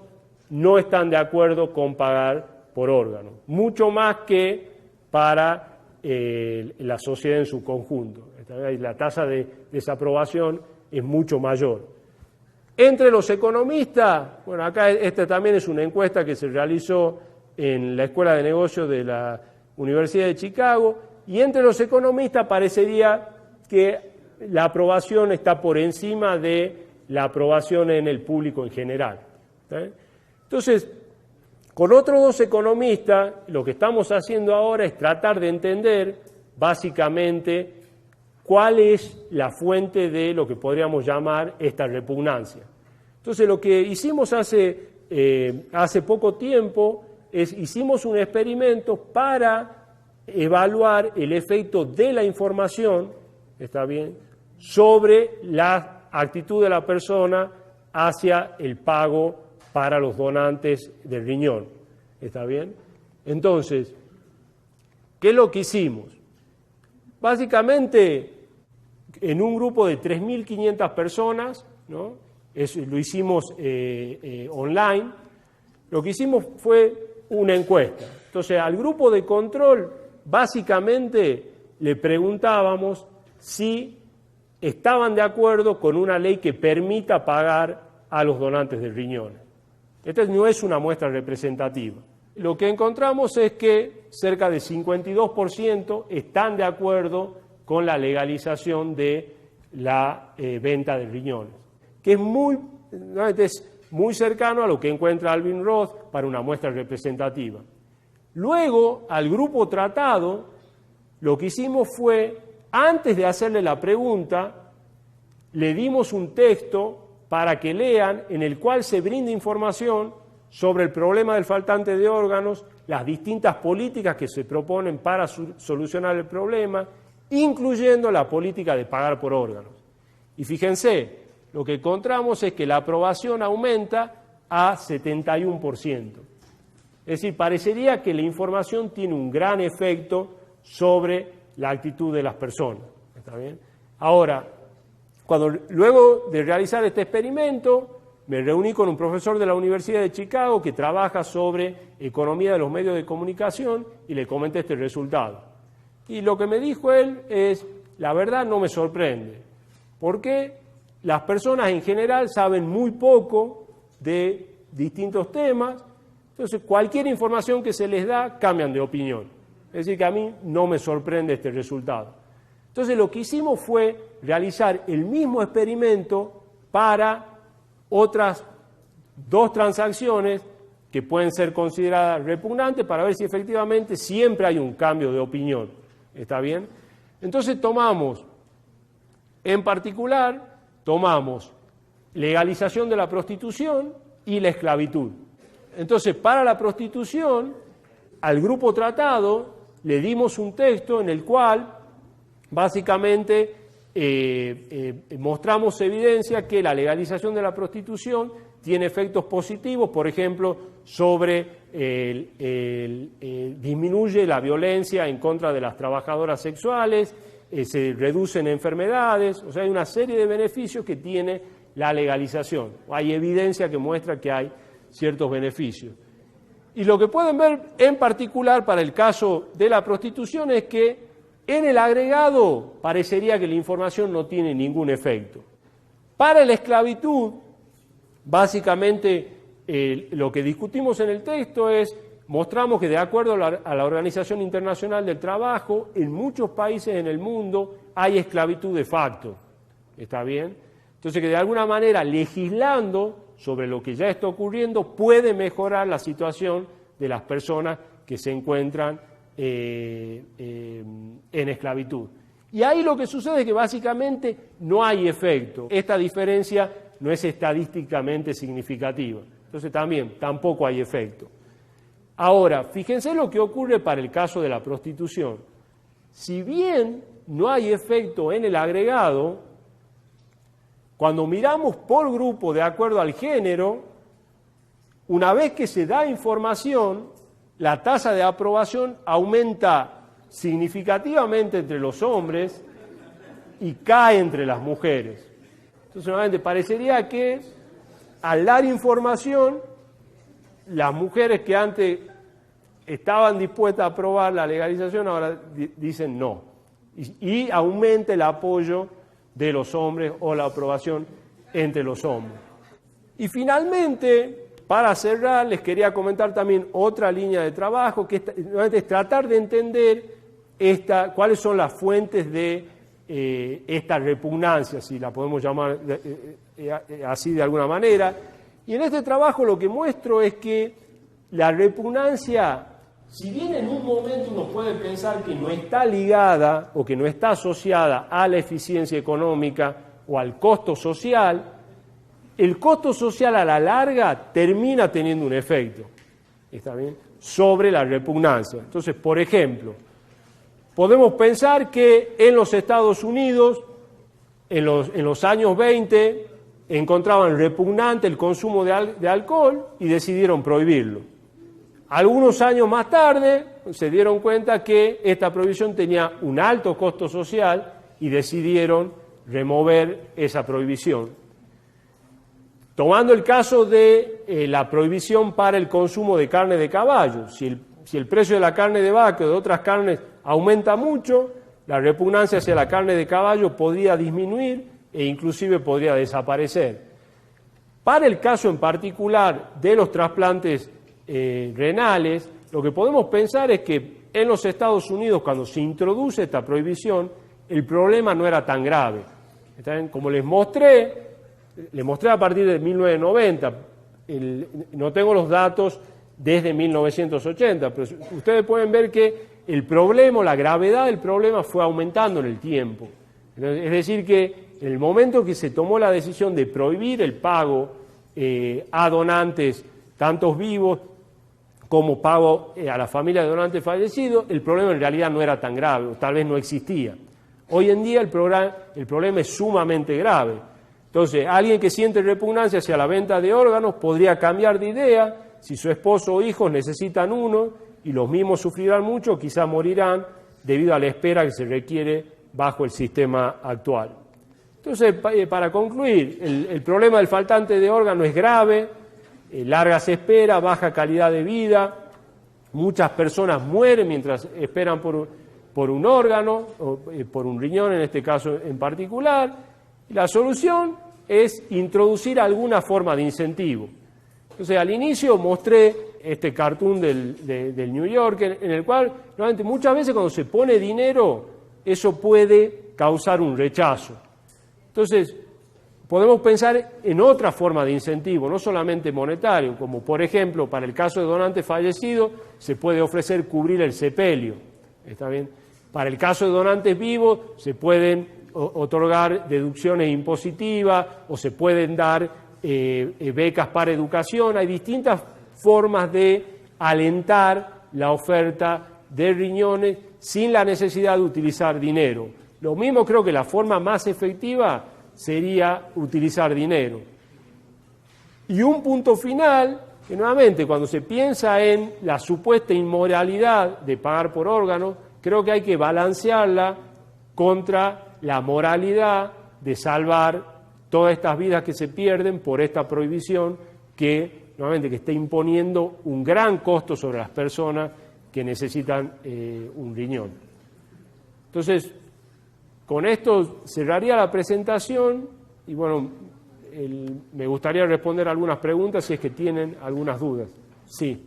no están de acuerdo con pagar por órgano, mucho más que para la sociedad en su conjunto. La tasa de desaprobación es mucho mayor. Entre los economistas, bueno, acá esta también es una encuesta que se realizó en la Escuela de Negocios de la Universidad de Chicago, y entre los economistas parecería que la aprobación está por encima de la aprobación en el público en general. Entonces, con otros dos economistas, lo que estamos haciendo ahora es tratar de entender básicamente cuál es la fuente de lo que podríamos llamar esta repugnancia. Entonces, lo que hicimos hace poco tiempo es hicimos un experimento para evaluar el efecto de la información, ¿está bien?, sobre la actitud de la persona hacia el pago para los donantes del riñón, ¿está bien? Entonces, ¿qué es lo que hicimos? Básicamente, en un grupo de 3.500 personas, ¿no? Lo hicimos online, lo que hicimos fue una encuesta. Entonces, al grupo de control, básicamente le preguntábamos si estaban de acuerdo con una ley que permita pagar a los donantes de riñones. Esta no es una muestra representativa. Lo que encontramos es que cerca de 52% están de acuerdo con la legalización de la venta de riñones, que es muy cercano a lo que encuentra Alvin Roth para una muestra representativa. Luego, al grupo tratado, lo que hicimos fue, antes de hacerle la pregunta, le dimos un texto para que lean en el cual se brinda información sobre el problema del faltante de órganos, las distintas políticas que se proponen para solucionar el problema, incluyendo la política de pagar por órganos. Y fíjense, lo que encontramos es que la aprobación aumenta a 71%. Es decir, parecería que la información tiene un gran efecto sobre la actitud de las personas. ¿Está bien? Ahora, luego de realizar este experimento, me reuní con un profesor de la Universidad de Chicago que trabaja sobre economía de los medios de comunicación y le comenté este resultado. Y lo que me dijo él es, la verdad no me sorprende, porque las personas en general saben muy poco de distintos temas, entonces cualquier información que se les da cambian de opinión. Es decir, que a mí no me sorprende este resultado. Entonces lo que hicimos fue realizar el mismo experimento para otras dos transacciones que pueden ser consideradas repugnantes para ver si efectivamente siempre hay un cambio de opinión. ¿Está bien? Entonces en particular, tomamos legalización de la prostitución y la esclavitud. Entonces, para la prostitución, al grupo tratado le dimos un texto en el cual básicamente mostramos evidencia que la legalización de la prostitución tiene efectos positivos, por ejemplo, sobre disminuye la violencia en contra de las trabajadoras sexuales, se reducen enfermedades, o sea, hay una serie de beneficios que tiene la legalización. Hay evidencia que muestra que hay ciertos beneficios. Y lo que pueden ver en particular para el caso de la prostitución es que en el agregado parecería que la información no tiene ningún efecto. Para la esclavitud, básicamente lo que discutimos en el texto es, mostramos que de acuerdo a la Organización Internacional del Trabajo, en muchos países en el mundo hay esclavitud de facto. ¿Está bien? Entonces que de alguna manera legislando sobre lo que ya está ocurriendo puede mejorar la situación de las personas que se encuentran en esclavitud. Y ahí lo que sucede es que básicamente no hay efecto. Esta diferencia no es estadísticamente significativa. Entonces tampoco hay efecto. Ahora, fíjense lo que ocurre para el caso de la prostitución. Si bien no hay efecto en el agregado, Cuando miramos por grupo de acuerdo al género, una vez que se da información, la tasa de aprobación aumenta significativamente entre los hombres y cae entre las mujeres. Entonces, nuevamente, parecería que al dar información, las mujeres que antes estaban dispuestas a aprobar la legalización ahora dicen no. Y aumenta el apoyo de los hombres o la aprobación entre los hombres. Y finalmente, para cerrar, les quería comentar también otra línea de trabajo, que es tratar de entender cuáles son las fuentes de esta repugnancia, si la podemos llamar así de alguna manera. Y en este trabajo lo que muestro es que la repugnancia, si bien en un momento uno puede pensar que no está ligada o que no está asociada a la eficiencia económica o al costo social, el costo social a la larga termina teniendo un efecto, ¿está bien?, sobre la repugnancia. Entonces, por ejemplo, podemos pensar que en los Estados Unidos, en los años 20, encontraban repugnante el consumo de alcohol y decidieron prohibirlo. Algunos años más tarde se dieron cuenta que esta prohibición tenía un alto costo social y decidieron remover esa prohibición. Tomando el caso de la prohibición para el consumo de carne de caballo, si el precio de la carne de vaca o de otras carnes aumenta mucho, la repugnancia hacia la carne de caballo podría disminuir e inclusive podría desaparecer. Para el caso en particular de los trasplantes renales, lo que podemos pensar es que en los Estados Unidos, cuando se introduce esta prohibición, el problema no era tan grave. Como les mostré a partir de 1990, no tengo los datos desde 1980, pero ustedes pueden ver que el problema, la gravedad del problema fue aumentando en el tiempo. Es decir, que en el momento que se tomó la decisión de prohibir el pago a donantes, tantos vivos como pago a la familia de donantes fallecidos, el problema en realidad no era tan grave, o tal vez no existía. Hoy en día el problema es sumamente grave. Entonces, alguien que siente repugnancia hacia la venta de órganos podría cambiar de idea si su esposo o hijos necesitan uno y los mismos sufrirán mucho, quizás morirán debido a la espera que se requiere bajo el sistema actual. Entonces, para concluir, el problema del faltante de órgano es grave, largas esperas, baja calidad de vida, muchas personas mueren mientras esperan por un órgano, o por un riñón en este caso en particular, y la solución es introducir alguna forma de incentivo. Entonces, al inicio mostré este cartoon del New Yorker, en el cual, realmente, muchas veces cuando se pone dinero, eso puede causar un rechazo. Entonces, podemos pensar en otra forma de incentivo, no solamente monetario, como por ejemplo, para el caso de donantes fallecidos, se puede ofrecer cubrir el sepelio, ¿está bien? Para el caso de donantes vivos, se pueden otorgar deducciones impositivas o se pueden dar becas para educación. Hay distintas formas de alentar la oferta de riñones sin la necesidad de utilizar dinero. Lo mismo creo que la forma más efectiva sería utilizar dinero. Y un punto final, que nuevamente cuando se piensa en la supuesta inmoralidad de pagar por órganos, creo que hay que balancearla contra la moralidad de salvar todas estas vidas que se pierden por esta prohibición que nuevamente que está imponiendo un gran costo sobre las personas que necesitan un riñón. Entonces, con esto cerraría la presentación y bueno, me gustaría responder algunas preguntas si es que tienen algunas dudas. Sí.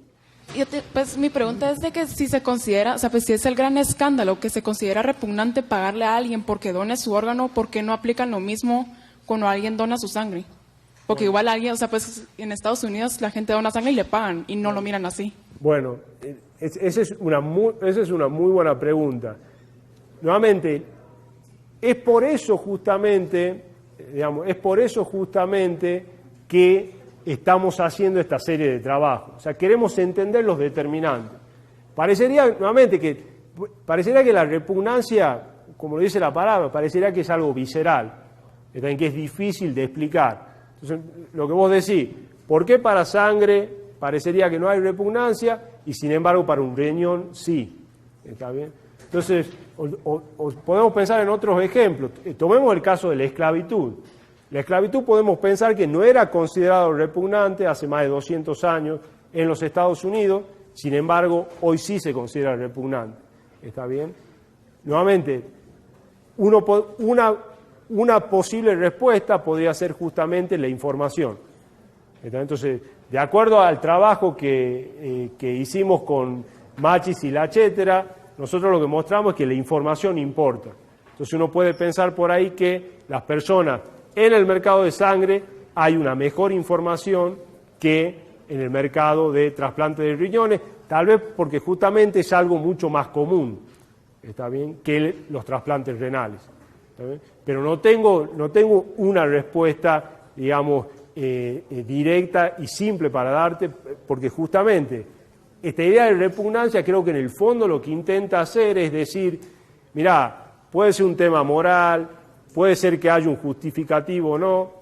Pues mi pregunta es de que si se considera, o sea, pues si es el gran escándalo que se considera repugnante pagarle a alguien porque done su órgano, ¿por qué no aplican lo mismo cuando alguien dona su sangre? Porque igual alguien, o sea, pues en Estados Unidos la gente dona sangre y le pagan y no lo miran así. Bueno, esa es una muy buena pregunta. Nuevamente, es por eso justamente que estamos haciendo esta serie de trabajos. O sea, queremos entender los determinantes. Parecería que la repugnancia, como lo dice la palabra, parecería que es algo visceral. en que es difícil de explicar. Entonces, lo que vos decís, ¿por qué para sangre parecería que no hay repugnancia y sin embargo para un riñón sí? ¿Está bien? Entonces, o podemos pensar en otros ejemplos. Tomemos el caso de la esclavitud. La esclavitud podemos pensar que no era considerado repugnante hace más de 200 años en los Estados Unidos, sin embargo, hoy sí se considera repugnante. ¿Está bien? Nuevamente, una posible respuesta podría ser justamente la información. Entonces, de acuerdo al trabajo que hicimos con Machis y Lachetera, nosotros lo que mostramos es que la información importa. Entonces uno puede pensar por ahí que las personas en el mercado de sangre hay una mejor información que en el mercado de trasplante de riñones, tal vez porque justamente es algo mucho más común, ¿está bien?, que los trasplantes renales. ¿Está bien? Pero no tengo una respuesta, digamos, directa y simple para darte, porque justamente esta idea de repugnancia creo que en el fondo lo que intenta hacer es decir, mirá, puede ser un tema moral, puede ser que haya un justificativo o no.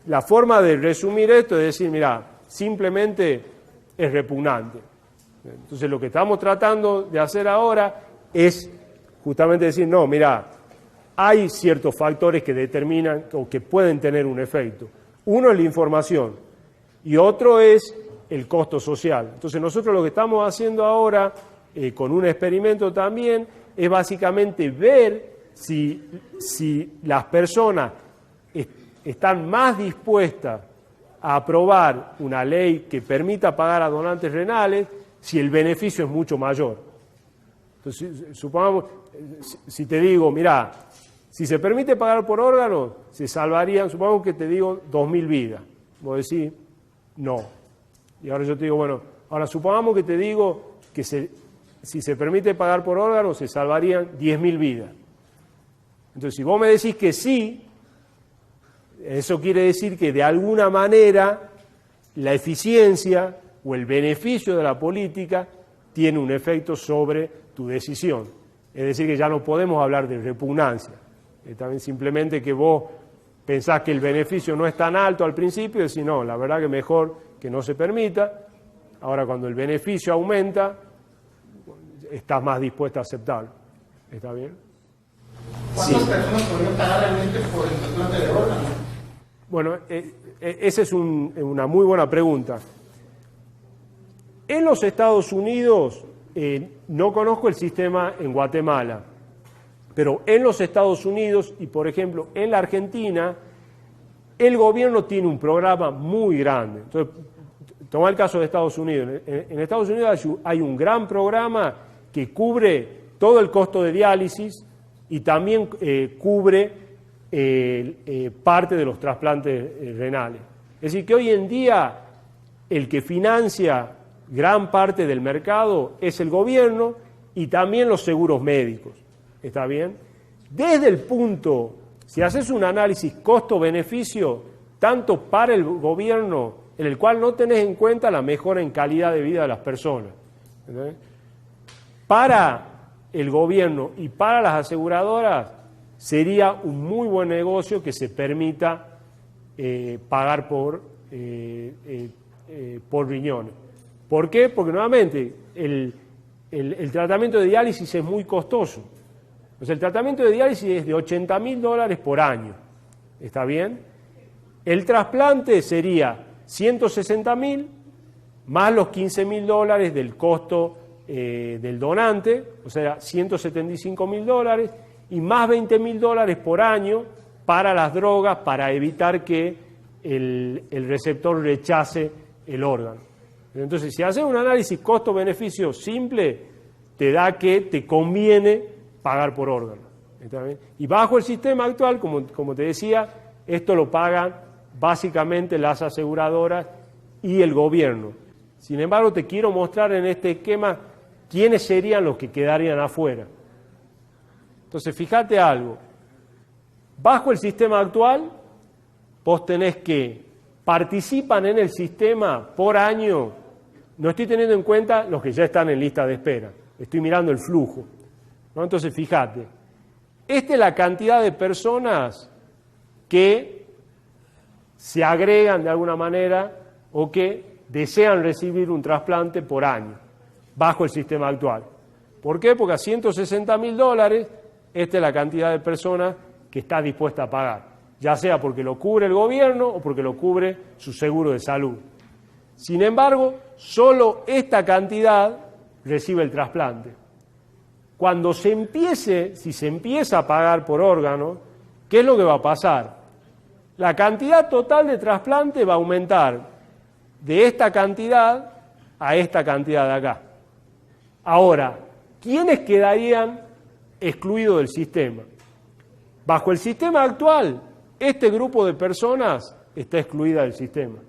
La forma de resumir esto es decir, mirá, simplemente es repugnante. Entonces lo que estamos tratando de hacer ahora es justamente decir, no, mirá, hay ciertos factores que determinan o que pueden tener un efecto. Uno es la información y otro es el costo social. Entonces nosotros lo que estamos haciendo ahora, con un experimento también, es básicamente ver si las personas están más dispuestas a aprobar una ley que permita pagar a donantes renales si el beneficio es mucho mayor. Entonces, supongamos, si te digo, mirá, si se permite pagar por órganos, se salvarían, supongamos que te digo 2.000 vidas. Vos decís, no. Y ahora yo te digo, bueno, ahora supongamos que te digo que si se permite pagar por órganos, se salvarían 10.000 vidas. Entonces, si vos me decís que sí, eso quiere decir que de alguna manera la eficiencia o el beneficio de la política tiene un efecto sobre tu decisión. Es decir, que ya no podemos hablar de repugnancia. También simplemente que vos pensás que el beneficio no es tan alto al principio y decís, no, la verdad que mejor que no se permita. Ahora, cuando el beneficio aumenta, estás más dispuesta a aceptarlo. ¿Está bien? ¿Cuántas personas podrían pagar realmente por el trasplante de órganos? Bueno, esa es una muy buena pregunta. En los Estados Unidos, no conozco el sistema en Guatemala, pero en los Estados Unidos y, por ejemplo, en la Argentina, el gobierno tiene un programa muy grande. Entonces, toma el caso de Estados Unidos. En Estados Unidos hay un gran programa que cubre todo el costo de diálisis y también cubre parte de los trasplantes renales. Es decir, que hoy en día el que financia gran parte del mercado es el gobierno y también los seguros médicos. ¿Está bien? Desde el punto, si haces un análisis costo-beneficio, tanto para el gobierno, en el cual no tenés en cuenta la mejora en calidad de vida de las personas, ¿entendés?, para el gobierno y para las aseguradoras sería un muy buen negocio que se permita pagar por riñones. ¿Por qué? Porque nuevamente el tratamiento de diálisis es muy costoso. O sea, el tratamiento de diálisis es de $80.000 por año. ¿Está bien? El trasplante sería 160.000 más los $15.000 del costo del donante, o sea, $175.000 y más $20.000 por año para las drogas para evitar que el receptor rechace el órgano. Entonces, si haces un análisis costo-beneficio simple, te da que te conviene pagar por órgano. ¿Está bien? Y bajo el sistema actual, como te decía, esto lo pagan básicamente las aseguradoras y el gobierno. Sin embargo, te quiero mostrar en este esquema quiénes serían los que quedarían afuera. Entonces, fíjate algo. Bajo el sistema actual, vos tenés que participan en el sistema por año. No estoy teniendo en cuenta los que ya están en lista de espera. Estoy mirando el flujo, ¿no? Entonces, fíjate. Esta es la cantidad de personas que se agregan de alguna manera o que desean recibir un trasplante por año, bajo el sistema actual. ¿Por qué? Porque a $160.000, esta es la cantidad de personas que está dispuesta a pagar, ya sea porque lo cubre el gobierno o porque lo cubre su seguro de salud. Sin embargo, solo esta cantidad recibe el trasplante. Cuando si se empieza a pagar por órgano, ¿qué es lo que va a pasar? La cantidad total de trasplante va a aumentar de esta cantidad a esta cantidad de acá. Ahora, ¿quiénes quedarían excluidos del sistema? Bajo el sistema actual, este grupo de personas está excluida del sistema.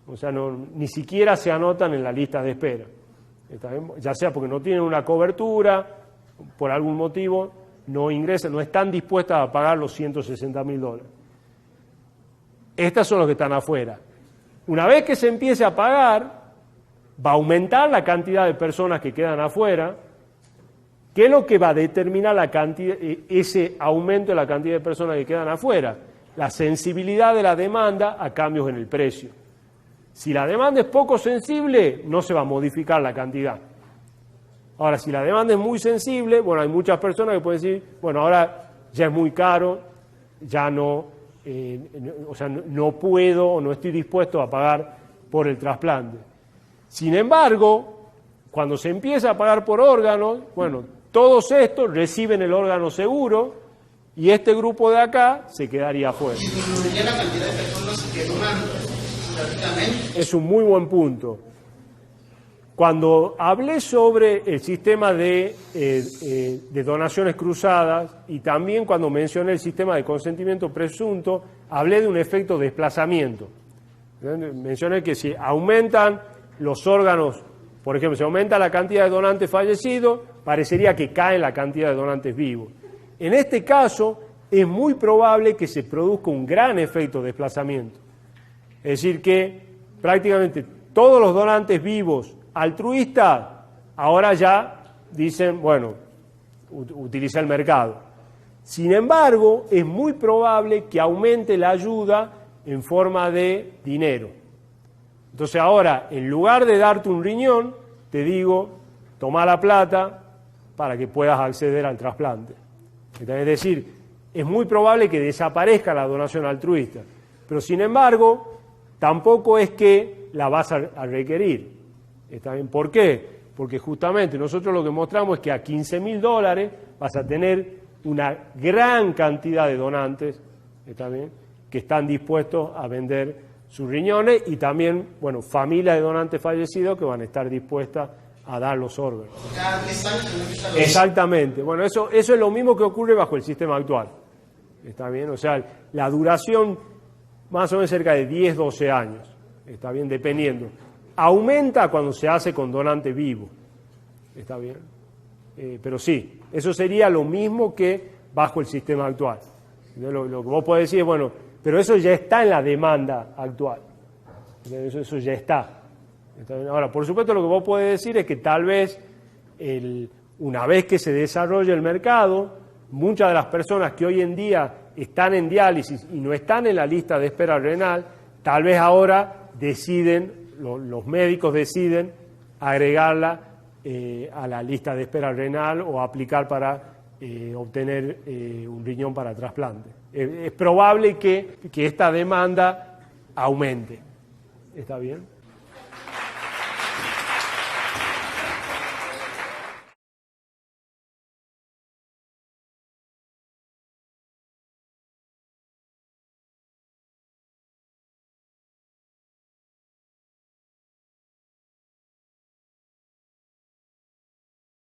O sea, ni siquiera se anotan en la lista de espera. Ya sea porque no tienen una cobertura, por algún motivo, no ingresan, no están dispuestas a pagar los $160.000. Estas son los que están afuera. Una vez que se empiece a pagar, va a aumentar la cantidad de personas que quedan afuera. ¿Qué es lo que va a determinar la cantidad, ese aumento de la cantidad de personas que quedan afuera? La sensibilidad de la demanda a cambios en el precio. Si la demanda es poco sensible, no se va a modificar la cantidad. Ahora, si la demanda es muy sensible, bueno, hay muchas personas que pueden decir, bueno, ahora ya es muy caro, ya no, no puedo o no estoy dispuesto a pagar por el trasplante. Sin embargo, cuando se empieza a pagar por órganos, bueno, todos estos reciben el órgano seguro y este grupo de acá se quedaría afuera. ¿Disminuiría la cantidad de personas que donan prácticamente? Es un muy buen punto. Cuando hablé sobre el sistema de donaciones cruzadas y también cuando mencioné el sistema de consentimiento presunto, hablé de un efecto de desplazamiento. Mencioné que si aumentan los órganos, por ejemplo, si aumenta la cantidad de donantes fallecidos, parecería que cae la cantidad de donantes vivos. En este caso, es muy probable que se produzca un gran efecto de desplazamiento. Es decir, que prácticamente todos los donantes vivos altruistas ahora ya dicen, bueno, utiliza el mercado. Sin embargo, es muy probable que aumente la ayuda en forma de dinero. Entonces ahora, en lugar de darte un riñón, te digo, toma la plata para que puedas acceder al trasplante. Es decir, es muy probable que desaparezca la donación altruista, pero sin embargo, tampoco es que la vas a requerir. ¿Está bien? ¿Por qué? Porque justamente nosotros lo que mostramos es que a $15.000 vas a tener una gran cantidad de donantes, ¿está bien?, que están dispuestos a vender sus riñones y también, bueno, familias de donantes fallecidos que van a estar dispuestas a dar los órganos. Cada 10 años. Exactamente. Bueno, eso es lo mismo que ocurre bajo el sistema actual. ¿Está bien? O sea, la duración más o menos cerca de 10, 12 años. ¿Está bien? Dependiendo. Aumenta cuando se hace con donante vivo. ¿Está bien? Pero sí, eso sería lo mismo que bajo el sistema actual. Lo que vos podés decir es, bueno, pero eso ya está en la demanda actual. Eso ya está. Ahora, por supuesto, lo que vos podés decir es que tal vez, una vez que se desarrolle el mercado, muchas de las personas que hoy en día están en diálisis y no están en la lista de espera renal, tal vez ahora los médicos deciden agregarla a la lista de espera renal o aplicar para obtener un riñón para trasplante. Es probable que esta demanda aumente. ¿Está bien?